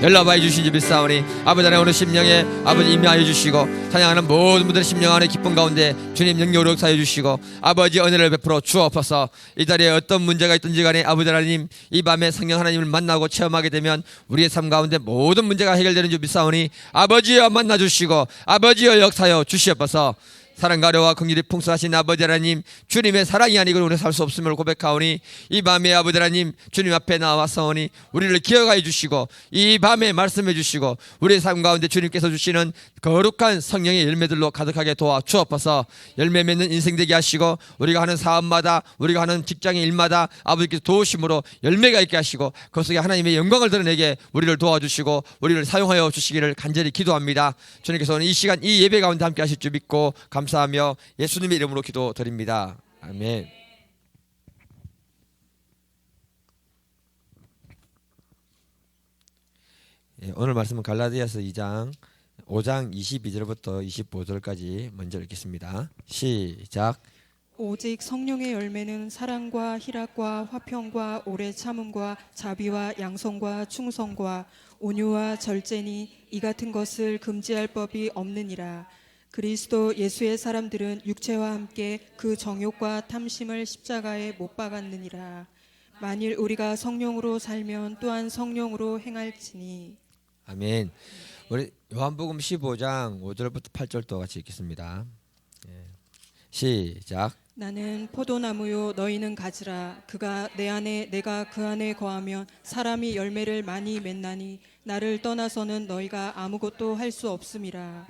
연락하여 주시지 믿사오니 아버지 하나님 오늘 심령에 아버지 임하여 주시고 찬양하는 모든 분들의 심령 안에 기쁨 가운데 주님 영역으로 역사해 주시고 아버지 은혜를 베풀어 주옵소서. 이 자리에 어떤 문제가 있든지 간에 아버지 하나님 이 밤에 성령 하나님을 만나고 체험하게 되면 우리의 삶 가운데 모든 문제가 해결되는 줄 믿사오니 아버지여 만나 주시고 아버지여 역사하여 주시옵소서. 사랑과 아뢰와 긍휼이 풍성하신 아버지 하나님, 주님의 사랑이 아니고 우리는 살 수 없음을 고백하오니 이 밤에 아버지 하나님 주님 앞에 나와서오니 우리를 기억하여 주시고 이 밤에 말씀해 주시고 우리의 삶 가운데 주님께서 주시는 거룩한 성령의 열매들로 가득하게 도와 주옵소서. 열매 맺는 인생 되게 하시고 우리가 하는 사업마다 우리가 하는 직장의 일마다 아버지께서 도우심으로 열매가 있게 하시고 그 속에 하나님의 영광을 드러내게 우리를 도와주시고 우리를 사용하여 주시기를 간절히 기도합니다. 주님께서 오늘 이 시간 이 예배 가운데 함께 하실 줄 믿고 감사하며 예수님의 이름으로 기도드립니다. 아멘. 오늘 말씀은 갈라디아서 2장 5장 22절부터 25절까지 먼저 읽겠습니다. 시작. 오직 성령의 열매는 사랑과 희락과 화평과 오래 참음과 자비와 양성과 충성과 온유와 절제니 이 같은 것을 금지할 법이 없느니라. 그리스도 예수의 사람들은 육체와 함께 그 정욕과 탐심을 십자가에 못 박았느니라. 만일 우리가 성령으로 살면 또한 성령으로 행할지니. 아멘. 우리 요한복음 15장 5절부터 8절도 같이 읽겠습니다. 시작. 나는 포도나무요 너희는 가지라. 그가 내 안에 내가 그 안에 거하면 사람이 열매를 많이 맺나니 나를 떠나서는 너희가 아무것도 할 수 없음이라.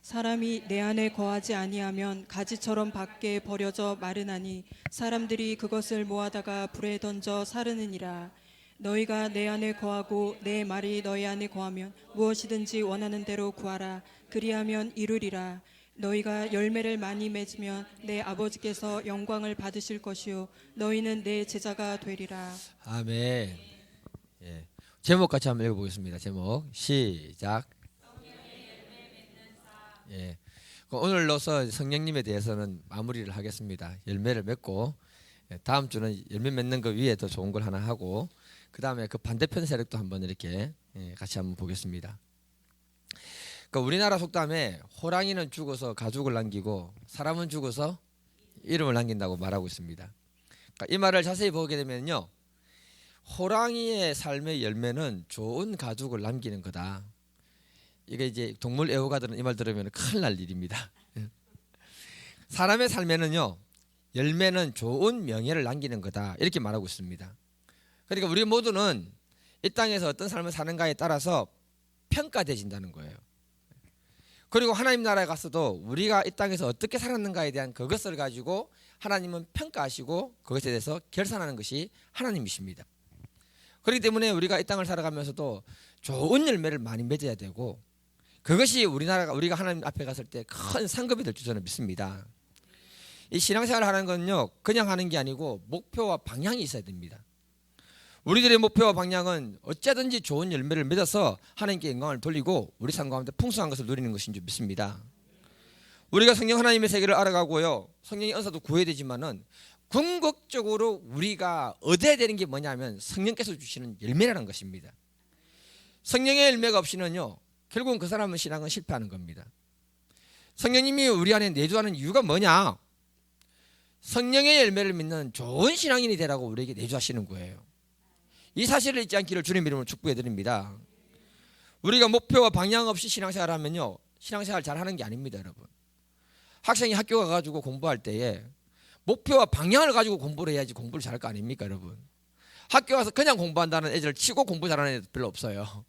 사람이 내 안에 거하지 아니하면 가지처럼 밖에 버려져 마르나니 사람들이 그것을 모아다가 불에 던져 사르느니라. 너희가 내 안에 거하고 내 말이 너희 안에 거하면 무엇이든지 원하는 대로 구하라. 그리하면 이루리라. 너희가 열매를 많이 맺으면 내 아버지께서 영광을 받으실 것이요 너희는 내 제자가 되리라. 아멘. 제목 같이 한번 읽어보겠습니다. 제목 시작. 오늘로서 성령님에 대해서는 마무리를 하겠습니다. 열매를 맺고 다음 주는 열매 맺는 거 위에 더 좋은 걸 하나 하고 그 다음에 그 반대편 세력도 한번 이렇게 같이 한번 보겠습니다. 그러니까 우리나라 속담에 호랑이는 죽어서 가죽을 남기고 사람은 죽어서 이름을 남긴다고 말하고 있습니다. 그러니까 이 말을 자세히 보게 되면요, 호랑이의 삶의 열매는 좋은 가죽을 남기는 거다. 이게 이제 동물 애호가들은 이 말 들으면 큰일 날 일입니다. 사람의 삶에는요, 열매는 좋은 명예를 남기는 거다 이렇게 말하고 있습니다. 그러니까 우리 모두는 이 땅에서 어떤 삶을 사는가에 따라서 평가되진다는 거예요. 그리고 하나님 나라에 가서도 우리가 이 땅에서 어떻게 살았는가에 대한 그것을 가지고 하나님은 평가하시고 그것에 대해서 결산하는 것이 하나님이십니다. 그렇기 때문에 우리가 이 땅을 살아가면서도 좋은 열매를 많이 맺어야 되고 그것이 우리가 하나님 앞에 갔을 때 큰 상급이 될 줄 저는 믿습니다. 이 신앙생활을 하는 건요, 그냥 하는 게 아니고 목표와 방향이 있어야 됩니다. 우리들의 목표와 방향은 어쩌든지 좋은 열매를 맺어서 하나님께 영광을 돌리고 우리 삶 가운데 풍성한 것을 누리는 것인 줄 믿습니다. 우리가 성령 하나님의 세계를 알아가고요, 성령의 은사도 구해야 되지만은 궁극적으로 우리가 얻어야 되는 게 뭐냐면 성령께서 주시는 열매라는 것입니다. 성령의 열매가 없이는요, 결국은 그 사람은 신앙은 실패하는 겁니다. 성령님이 우리 안에 내주하는 이유가 뭐냐? 성령의 열매를 믿는 좋은 신앙인이 되라고 우리에게 내주하시는 거예요. 이 사실을 잊지 않기를 주님 이름으로 축복해 드립니다. 우리가 목표와 방향 없이 신앙생활을 하면요, 신앙생활 잘하는 게 아닙니다. 여러분, 학생이 학교 가가지고 공부할 때에 목표와 방향을 가지고 공부를 해야지 공부를 잘할 거 아닙니까? 여러분, 학교 가서 그냥 공부한다는 애들 치고 공부 잘하는 애들 별로 없어요.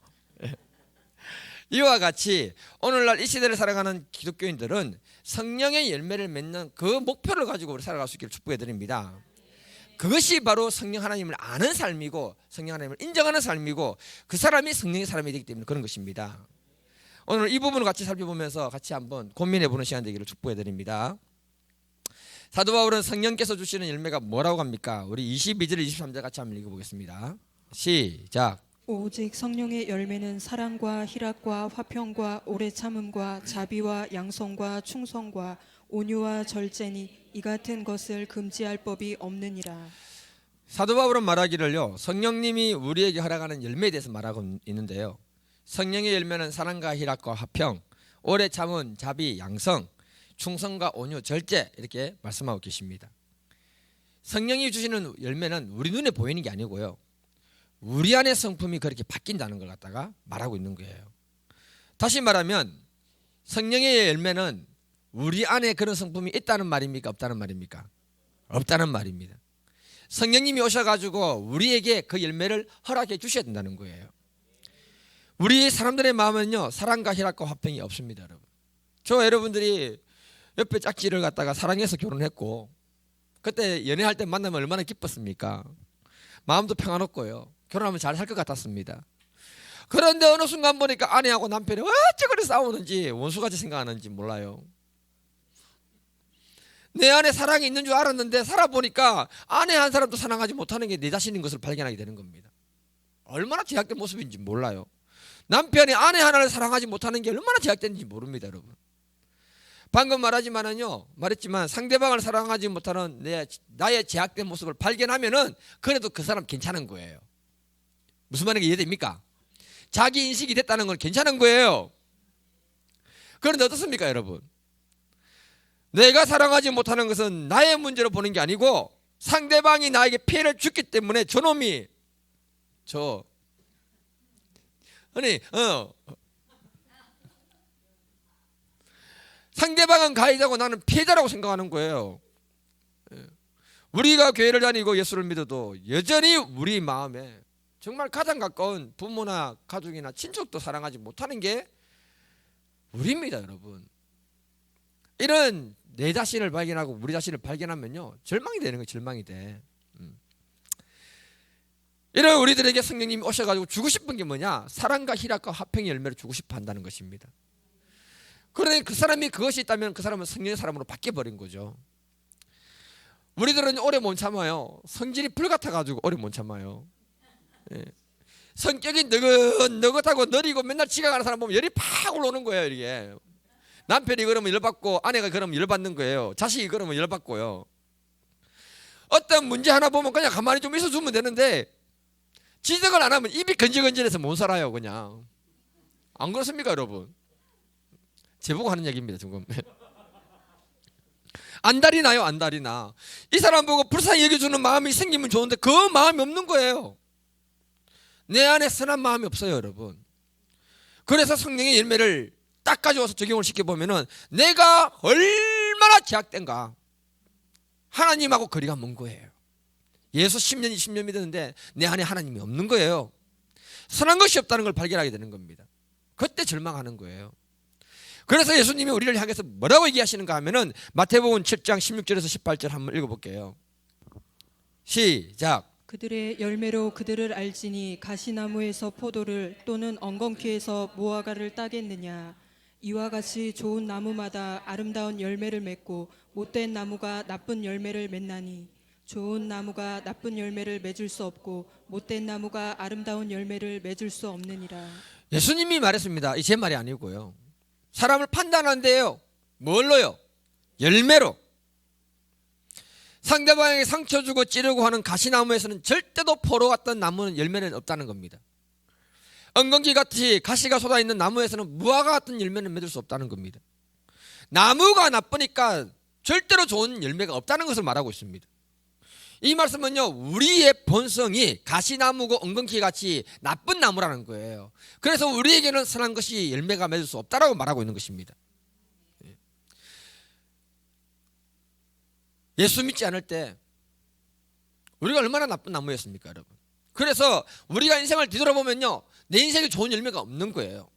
이와 같이 오늘날 이 시대를 살아가는 기독교인들은 성령의 열매를 맺는 그 목표를 가지고 우리 살아갈 수 있기를 축복해 드립니다. 그것이 바로 성령 하나님을 아는 삶이고 성령 하나님을 인정하는 삶이고 그 사람이 성령의 사람이 되기 때문에 그런 것입니다. 오늘 이 부분을 같이 살펴보면서 같이 한번 고민해보는 시간 되기를 축복해 드립니다. 사도 바울은 성령께서 주시는 열매가 뭐라고 합니까? 우리 22절 23절 같이 한번 읽어보겠습니다. 시작. 오직 성령의 열매는 사랑과 희락과 화평과 오래 참음과 자비와 양성과 충성과 온유와 절제니 이 같은 것을 금지할 법이 없느니라. 사도 바울은 말하기를요, 성령님이 우리에게 허락하는 열매에 대해서 말하고 있는데요, 성령의 열매는 사랑과 희락과 화평, 오래 참은 자비, 양성, 충성과 온유, 절제 이렇게 말씀하고 계십니다. 성령이 주시는 열매는 우리 눈에 보이는 게 아니고요, 우리 안의 성품이 그렇게 바뀐다는 걸 갖다가 말하고 있는 거예요. 다시 말하면 성령의 열매는 우리 안에 그런 성품이 있다는 말입니까? 없다는 말입니까? 없다는 말입니다. 성령님이 오셔가지고 우리에게 그 열매를 허락해 주셔야 된다는 거예요. 우리 사람들의 마음은요, 사랑과 희락과 화평이 없습니다, 여러분. 저 여러분들이 옆에 짝지를 갖다가 사랑해서 결혼했고, 그때 연애할 때 만나면 얼마나 기뻤습니까? 마음도 평안없고요, 결혼하면 잘 살 것 같았습니다. 그런데 어느 순간 보니까 아내하고 남편이 어째 그리 싸우는지, 원수같이 생각하는지 몰라요. 내 안에 사랑이 있는 줄 알았는데 살아보니까 아내 한 사람도 사랑하지 못하는 게 내 자신인 것을 발견하게 되는 겁니다. 얼마나 제약된 모습인지 몰라요. 남편이 아내 하나를 사랑하지 못하는 게 얼마나 제약된지 모릅니다, 여러분. 방금 말했지만 상대방을 사랑하지 못하는 나의 제약된 모습을 발견하면은 그래도 그 사람 괜찮은 거예요. 무슨 말인지 이해됩니까? 자기 인식이 됐다는 건 괜찮은 거예요. 그런데 어떻습니까, 여러분? 내가 사랑하지 못하는 것은 나의 문제로 보는 게 아니고 상대방이 나에게 피해를 줬기 때문에 저놈이 상대방은 가해자고 나는 피해자라고 생각하는 거예요. 우리가 교회를 다니고 예수를 믿어도 여전히 우리 마음에 정말 가장 가까운 부모나 가족이나 친척도 사랑하지 못하는 게 우리입니다, 여러분. 이런 내 자신을 발견하고 우리 자신을 발견하면요, 절망이 되는 거예요. 절망이 돼. 이런 우리들에게 성령님이 오셔가지고 주고 싶은 게 뭐냐? 사랑과 희락과 화평의 열매를 주고 싶어 한다는 것입니다. 그런데 그 사람이 그것이 있다면 그 사람은 성령의 사람으로 바뀌어버린 거죠. 우리들은 오래 못 참아요. 성질이 불 같아가지고 오래 못 참아요. 성격이 느긋하고 느리고 맨날 지각하는 사람 보면 열이 팍 올라오는 거예요. 이게 남편이 그러면 열받고 아내가 그러면 열받는 거예요. 자식이 그러면 열받고요. 어떤 문제 하나 보면 그냥 가만히 좀 있어주면 되는데 지적을 안 하면 입이 건질건질해서 못 살아요. 그냥 안 그렇습니까, 여러분? 제보고 하는 얘기입니다, 지금. 안달이 나요, 안달이 나. 이 사람 보고 불쌍히 여겨주는 마음이 생기면 좋은데 그 마음이 없는 거예요. 내 안에 선한 마음이 없어요, 여러분. 그래서 성령의 열매를 딱 가져와서 적용을 시켜보면은 내가 얼마나 제약된가. 하나님하고 거리가 먼 거예요. 예수 10년, 20년 믿었는데 내 안에 하나님이 없는 거예요. 선한 것이 없다는 걸 발견하게 되는 겁니다. 그때 절망하는 거예요. 그래서 예수님이 우리를 향해서 뭐라고 얘기하시는가 하면은 마태복음 7장 16절에서 18절 한번 읽어볼게요. 시작. 그들의 열매로 그들을 알지니 가시나무에서 포도를 또는 엉겅퀴에서 무화과를 따겠느냐. 이와 같이 좋은 나무마다 아름다운 열매를 맺고 못된 나무가 나쁜 열매를 맺나니 좋은 나무가 나쁜 열매를 맺을 수 없고 못된 나무가 아름다운 열매를 맺을 수 없느니라. 예수님이 말했습니다. 이 제 말이 아니고요. 사람을 판단한대요. 뭘로요? 열매로. 상대방에게 상처 주고 찌르고 하는 가시나무에서는 절대도 포로 같던 나무는 열매는 없다는 겁니다. 엉겅퀴 같이 가시가 쏟아있는 나무에서는 무화과 같은 열매는 맺을 수 없다는 겁니다. 나무가 나쁘니까 절대로 좋은 열매가 없다는 것을 말하고 있습니다. 이 말씀은요, 우리의 본성이 가시나무고 엉겅퀴 같이 나쁜 나무라는 거예요. 그래서 우리에게는 선한 것이 열매가 맺을 수 없다라고 말하고 있는 것입니다. 예수 믿지 않을 때 우리가 얼마나 나쁜 나무였습니까, 여러분? 그래서 우리가 인생을 뒤돌아보면요, 내 인생에 좋은 열매가 없는 거예요.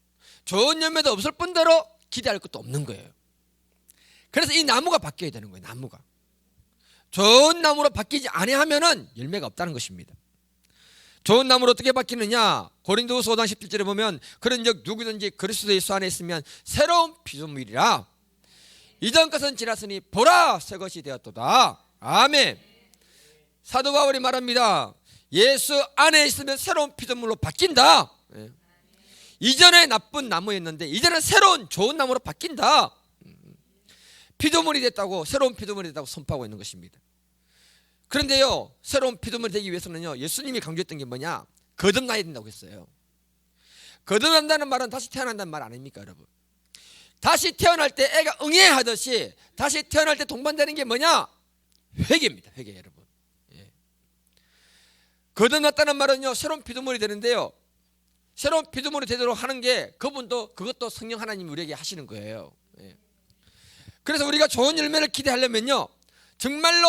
좋은 열매도 없을 뿐더러 기대할 것도 없는 거예요. 그래서 이 나무가 바뀌어야 되는 거예요. 나무가 좋은 나무로 바뀌지 아니하면은 열매가 없다는 것입니다. 좋은 나무로 어떻게 바뀌느냐? 고린도후서 5장 17절에 보면 그런즉 누구든지 그리스도 예수 안에 있으면 새로운 피조물이라. 이전 것은 지났으니 보라 새 것이 되었도다. 아멘. 사도 바울이 말합니다. 예수 안에 있으면 새로운 피조물로 바뀐다. 이전에 나쁜 나무였는데 이제는 새로운 좋은 나무로 바뀐다. 피조물이 됐다고, 새로운 피조물이 됐다고 선포하고 있는 것입니다. 그런데요, 새로운 피조물이 되기 위해서는요, 예수님이 강조했던 게 뭐냐? 거듭나야 된다고 했어요. 거듭난다는 말은 다시 태어난다는 말 아닙니까, 여러분? 다시 태어날 때 애가 응애하듯이 다시 태어날 때 동반되는 게 뭐냐? 회개입니다. 회개, 여러분. 예. 거듭났다는 말은요, 새로운 피조물이 되는데요, 새로운 피조물이 되도록 하는 게 그것도 성령 하나님이 우리에게 하시는 거예요. 예. 그래서 우리가 좋은 열매를 기대하려면요, 정말로